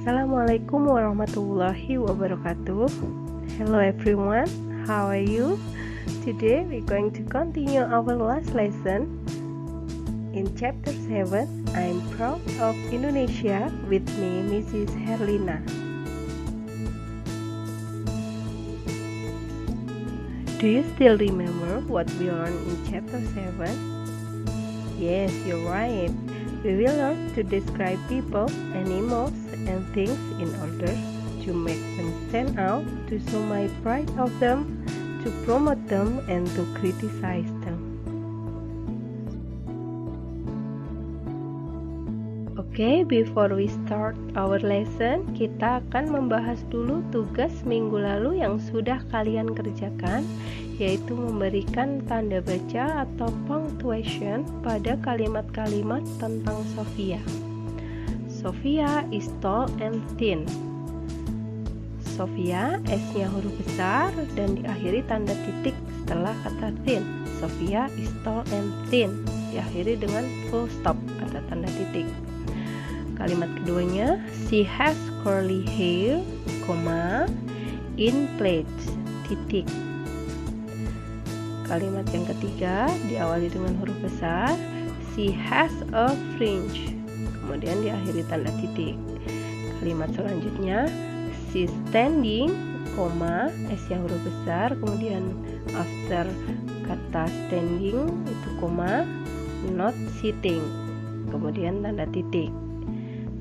Assalamualaikum warahmatullahi wabarakatuh. Hello everyone, how are you? Today we're going to continue our last lesson. In chapter 7, I'm proud of Indonesia, with me Mrs. Herlina. Do you still remember what we learned in chapter 7? Yes, you're right. We will learn to describe people, animals, and things in order to make them stand out, to show my pride of them, to promote them, and to criticize them. Okay, before we start our lesson, kita akan membahas dulu tugas minggu lalu yang sudah kalian kerjakan, yaitu memberikan tanda baca atau punctuation pada kalimat-kalimat tentang Sophia. Sophia is tall and thin. Sophia, S-nya huruf besar dan diakhiri tanda titik setelah kata thin. Sophia is tall and thin, diakhiri dengan full stop atau tanda titik. Kalimat keduanya, she has curly hair, in plaits, titik. Kalimat yang ketiga diawali dengan huruf besar, she has a fringe, kemudian diakhiri tanda titik. Kalimat selanjutnya, she's standing, S-nya huruf besar, kemudian after kata standing itu not sitting, kemudian tanda titik.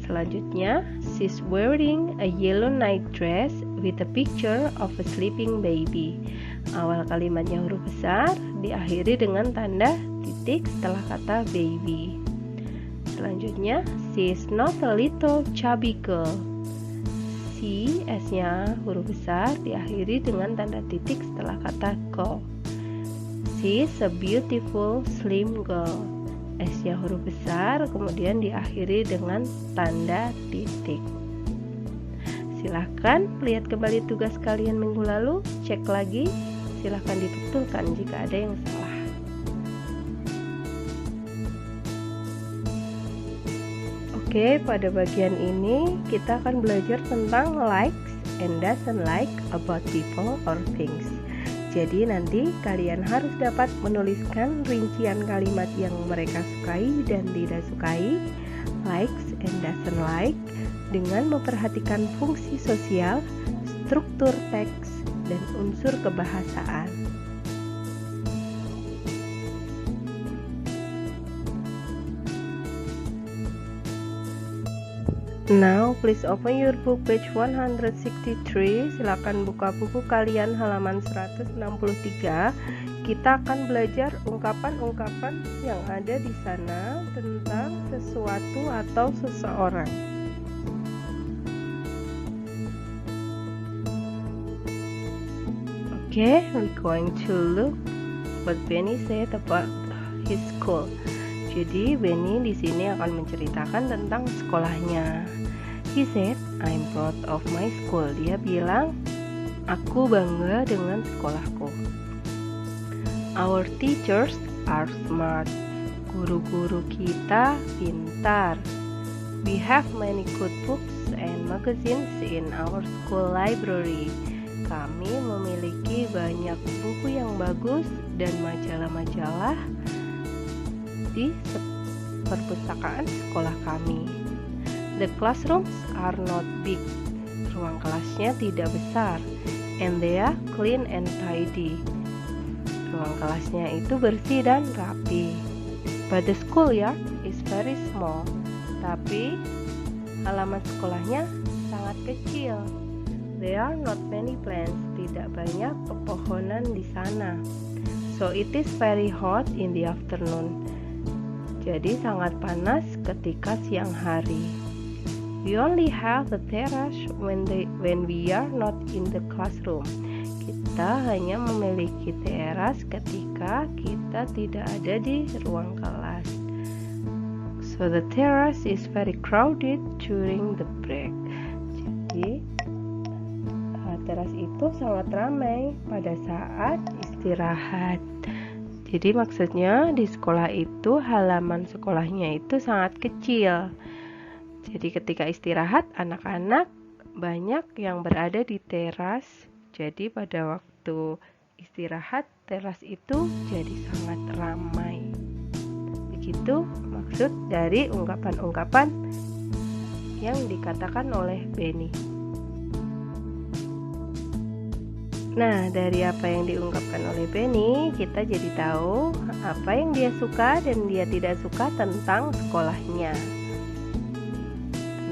Selanjutnya, she's wearing a yellow night dress with a picture of a sleeping baby. Awal kalimatnya huruf besar, diakhiri dengan tanda titik setelah kata baby. Selanjutnya, she's not a little chubby girl. She, S-nya huruf besar, diakhiri dengan tanda titik setelah kata girl. She's a beautiful slim girl. S-nya huruf besar, kemudian diakhiri dengan tanda titik. Silahkan lihat kembali tugas kalian minggu lalu, cek lagi, silahkan dibetulkan jika ada yang salah. Oke, pada bagian ini kita akan belajar tentang likes and doesn't like about people or things. Jadi nanti kalian harus dapat menuliskan rincian kalimat yang mereka sukai dan tidak sukai, likes and doesn't like, dengan memperhatikan fungsi sosial, struktur teks, dan unsur kebahasaan. Now, please open your book page 163. Silakan buka buku kalian halaman 163. Kita akan belajar ungkapan-ungkapan yang ada di sana tentang sesuatu atau seseorang. Okay, we're going to look what Benny said about his school. Jadi Benny di sini akan menceritakan tentang sekolahnya. He said, I'm proud of my school. Dia bilang, aku bangga dengan sekolahku. Our teachers are smart. Guru-guru kita pintar. We have many good books and magazines in our school library. Kami memiliki banyak buku yang bagus dan majalah-majalah di perpustakaan sekolah kami. The classrooms are not big. Ruang kelasnya tidak besar. And they are clean and tidy. Ruang kelasnya itu bersih dan rapi. But the schoolyard is very small. Tapi halaman sekolahnya sangat kecil. There are not many plants. Tidak banyak pepohonan di sana. So it is very hot in the afternoon. Jadi sangat panas ketika siang hari. We only have the terrace when we are not in the classroom. Kita hanya memiliki teras ketika kita tidak ada di ruang kelas. So the terrace is very crowded during the break. Jadi teras itu sangat ramai pada saat istirahat. Jadi maksudnya di sekolah itu halaman sekolahnya itu sangat kecil. Jadi ketika istirahat, anak-anak banyak yang berada di teras. Jadi pada waktu istirahat, teras itu jadi sangat ramai. Begitu maksud dari ungkapan-ungkapan yang dikatakan oleh Benny. Nah, dari apa yang diungkapkan oleh Benny, kita jadi tahu apa yang dia suka dan dia tidak suka tentang sekolahnya.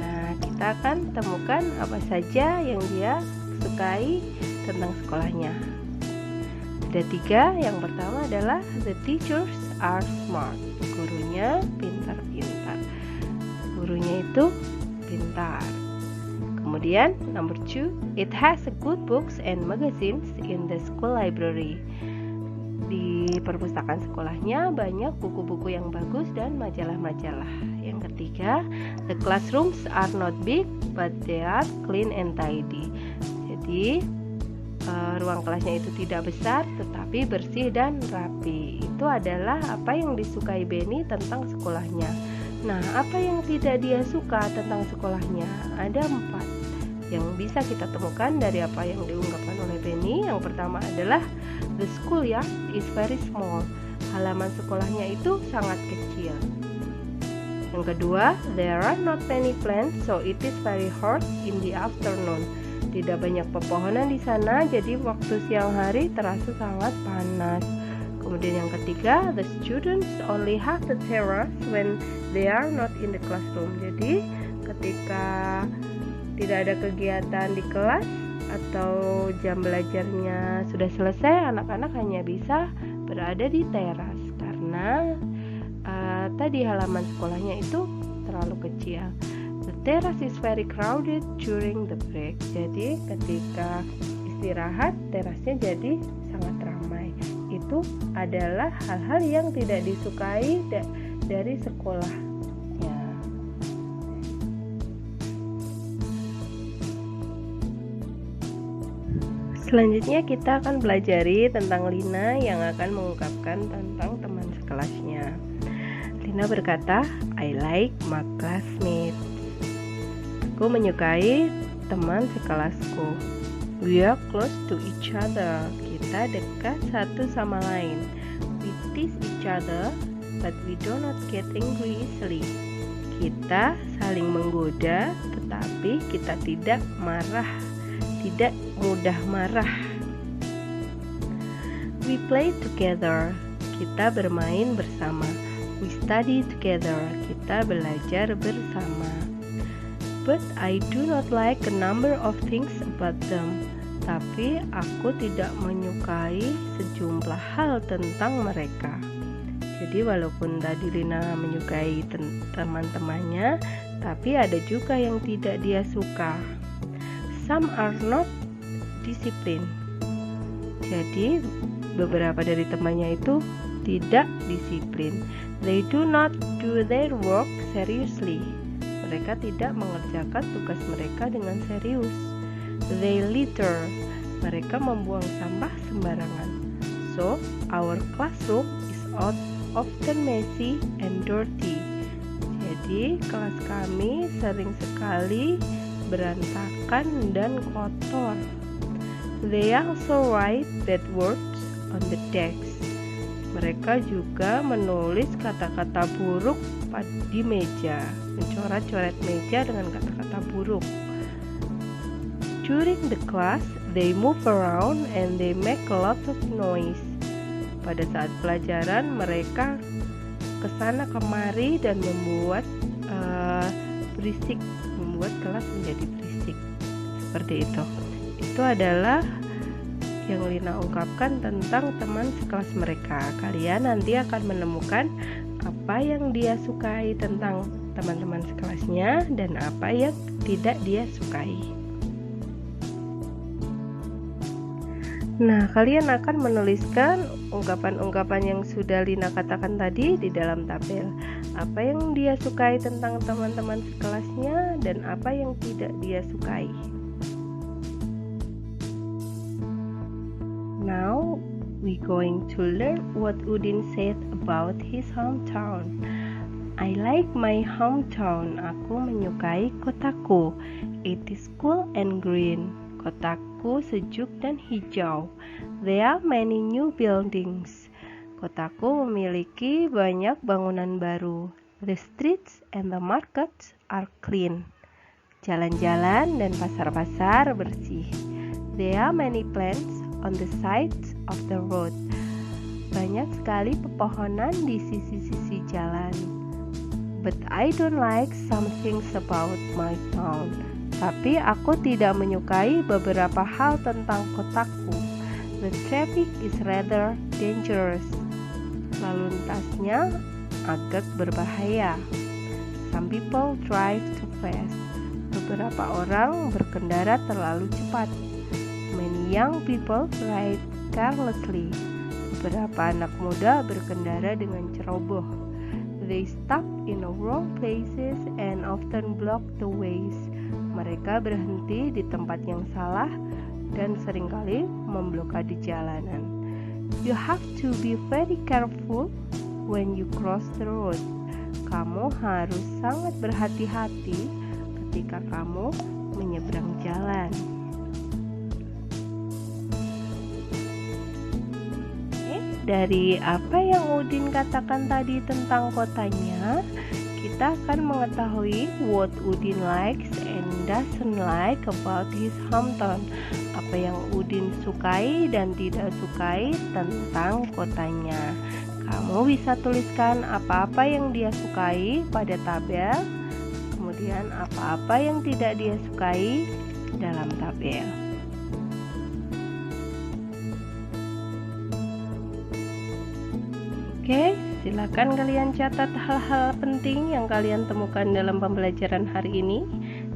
Nah, kita akan temukan apa saja yang dia sukai tentang sekolahnya. Ada 3. Yang pertama adalah the teachers are smart. Gurunya pintar-pintar. Gurunya itu pintar. Kemudian number 2, it has good books and magazines in the school library. Di perpustakaan sekolahnya banyak buku-buku yang bagus dan majalah-majalah. Yang ketiga, the classrooms are not big but they are clean and tidy. Jadi ruang kelasnya itu tidak besar tetapi bersih dan rapi. Itu adalah apa yang disukai Benny tentang sekolahnya. Nah, apa yang tidak dia suka tentang sekolahnya? Ada 4 yang bisa kita temukan dari apa yang diungkapkan oleh Benny. Yang pertama adalah the schoolyard is very small. Halaman sekolahnya itu sangat kecil. Yang kedua, there are not many plants, so it is very hot in the afternoon. Tidak banyak pepohonan di sana, jadi waktu siang hari terasa sangat panas. Kemudian yang ketiga, the students only have the terrace when they are not in the classroom. Jadi ketika tidak ada kegiatan di kelas atau jam belajarnya sudah selesai, anak-anak hanya bisa berada di teras karena tadi halaman sekolahnya itu terlalu kecil. The terrace is very crowded during the break. Jadi ketika istirahat, terasnya jadi sangat ramai. Itu adalah hal-hal yang tidak disukai dari sekolahnya. Selanjutnya kita akan pelajari tentang Lina yang akan mengungkapkan tentang teman sekelasnya. Lina berkata, I like my classmates. Aku menyukai teman sekelasku. We are close to each other. Kita dekat satu sama lain. We tease each other, but we do not get angry easily. Kita saling menggoda, tetapi kita tidak mudah marah. We play together. Kita bermain bersama. We study together. Kita belajar bersama. But I do not like a number of things about them. Tapi aku tidak menyukai sejumlah hal tentang mereka. Jadi walaupun tadi Lina menyukai teman-temannya, tapi ada juga yang tidak dia suka. Some are not disciplined. Jadi beberapa dari temannya itu tidak disiplin. They do not do their work seriously. Mereka tidak mengerjakan tugas mereka dengan serius. They litter. Mereka membuang sampah sembarangan. So, our classroom is often messy and dirty. Jadi, kelas kami sering sekali berantakan dan kotor. They also write bad words on the desk. Mereka juga menulis kata-kata buruk di meja, mencoret-coret meja dengan kata-kata buruk. During the class, they move around and they make a lot of noise. Pada saat pelajaran, mereka kesana kemari dan membuat berisik, membuat kelas menjadi berisik. Seperti itu. Itu adalah yang Lina ungkapkan tentang teman sekelas mereka. Kalian nanti akan menemukan apa yang dia sukai tentang teman-teman sekelasnya dan apa yang tidak dia sukai. Nah, kalian akan menuliskan ungkapan-ungkapan yang sudah Lina katakan tadi di dalam tabel. Apa yang dia sukai tentang teman-teman sekelasnya dan apa yang tidak dia sukai. Now we going to learn what Udin said about his hometown. I like my hometown. Aku menyukai kotaku. It is cool and green. Kotaku sejuk dan hijau. There are many new buildings. Kotaku memiliki banyak bangunan baru. The streets and the markets are clean. Jalan-jalan dan pasar-pasar bersih. There are many plants on the sides of the road. Banyak sekali pepohonan di sisi-sisi jalan. But I don't like some things about my town. Tapi aku tidak menyukai beberapa hal tentang kotaku. The traffic is rather dangerous. Lalu lintasnya agak berbahaya. Some people drive too fast. Beberapa orang berkendara terlalu cepat. Many young people ride carelessly. Beberapa anak muda berkendara dengan ceroboh. They stop in the wrong places and often block the ways. Mereka berhenti di tempat yang salah dan seringkali memblokade jalanan. You have to be very careful when you cross the road. Kamu harus sangat berhati-hati ketika kamu menyeberang jalan. Dari apa yang Udin katakan tadi tentang kotanya, kita akan mengetahui what Udin likes and doesn't like about his hometown. Apa yang Udin sukai dan tidak sukai tentang kotanya. Kamu bisa tuliskan apa-apa yang dia sukai pada tabel, kemudian apa-apa yang tidak dia sukai dalam tabel. Oke, silakan kalian catat hal-hal penting yang kalian temukan dalam pembelajaran hari ini.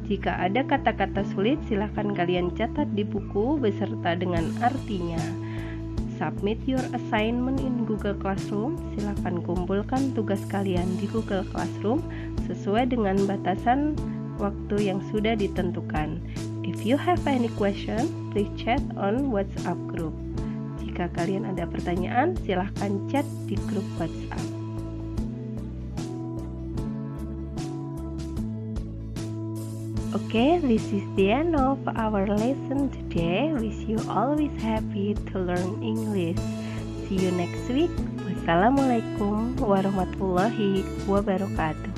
Jika ada kata-kata sulit, silakan kalian catat di buku beserta dengan artinya. Submit your assignment in Google Classroom. Silakan kumpulkan tugas kalian di Google Classroom sesuai dengan batasan waktu yang sudah ditentukan. If you have any question, please chat on WhatsApp group. Jika kalian ada pertanyaan, silahkan chat di grup WhatsApp. Okay, this is the end of our lesson today. Wish you always happy to learn English. See you next week. Wassalamualaikum warahmatullahi wabarakatuh.